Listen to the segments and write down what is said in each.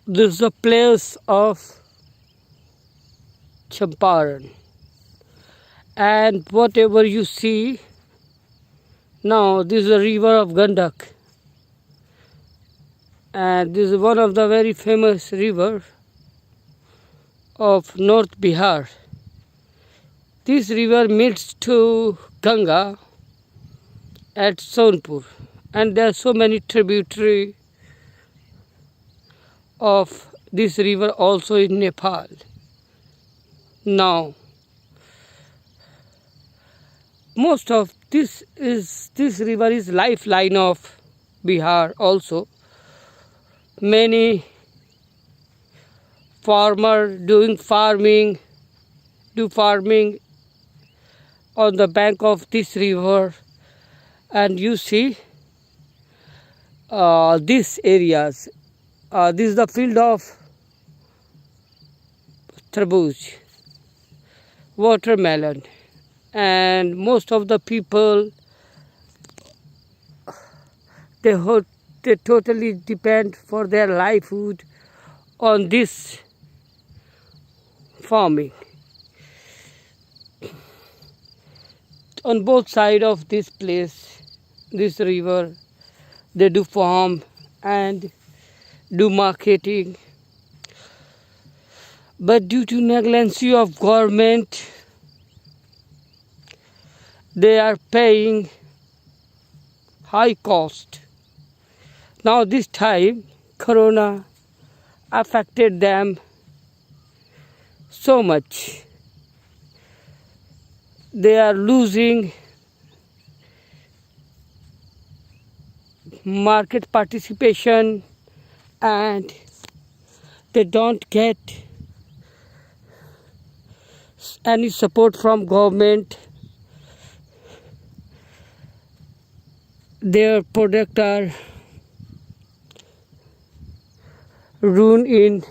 This is the place of Champaran, and whatever you see now, this is a river of Gandak, and this is one of the very famous river of North Bihar. This river meets to Ganga at Sonpur, and there are so many tributary of this river also in Nepal. Now, most of this river is lifeline of Bihar also. Many farmer do farming on the bank of this river, and you see these areas. This is the field of tarbooj, watermelon, and most of the people they totally depend for their livelihood on this farming. On both sides of this place, this river, they do farm and do marketing, but due to negligence of government, they are paying high cost. Now this time corona affected them so much. They are losing market participation, and they don't get any support from government. Their product are ruined in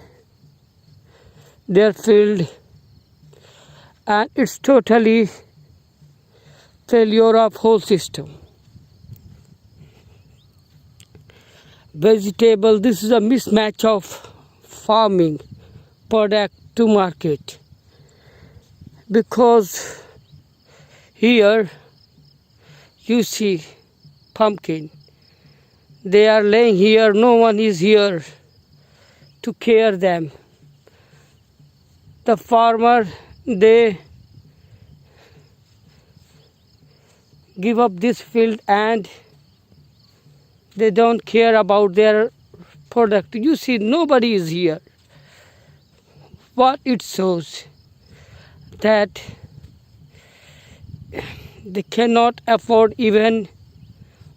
their field, and it's totally failure of whole system. Vegetable, this is a mismatch of farming product to market, because here you see pumpkin, they are laying here, no one is here to care them. The farmer, they give up this field and they don't care about their product. You see, nobody is here. What it shows that they cannot afford even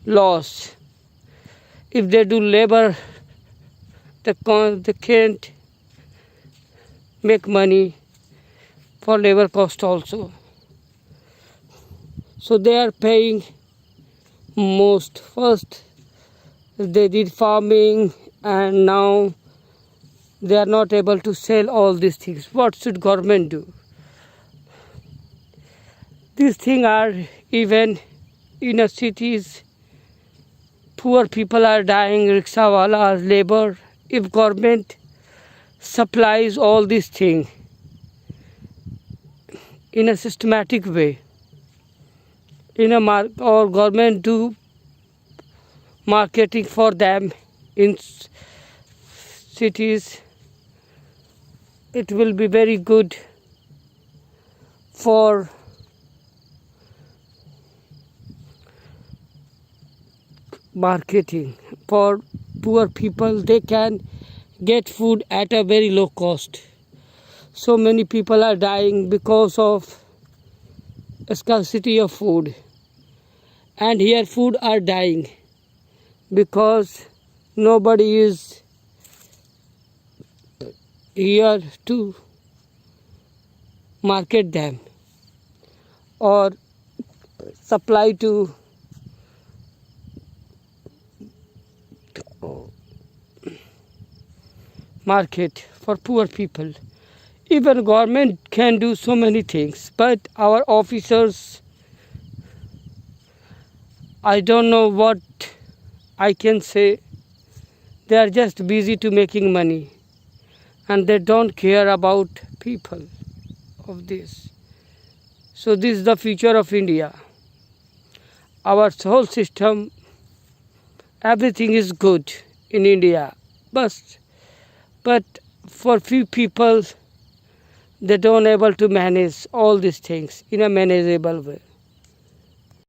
loss. If they do labor, they can't make money for labor cost also. So they are paying most. First they did farming, and now they are not able to sell all these things. What should government do? These things are even in the cities. Poor people are dying, rickshawalas, labor. If government supplies all these things in a systematic way, or government do marketing for them in cities, it will be very good for marketing. For poor people, they can get food at a very low cost. So many people are dying because of scarcity of food, and here food are dying because nobody is here to market them or supply to market for poor people. Even government can do so many things, but our officers, I don't know what I can say. They are just busy to making money. and they don't care about people of this. So this is the future of India. Our whole system, everything is good in India, but for few people, they don't able to manage all these things in a manageable way.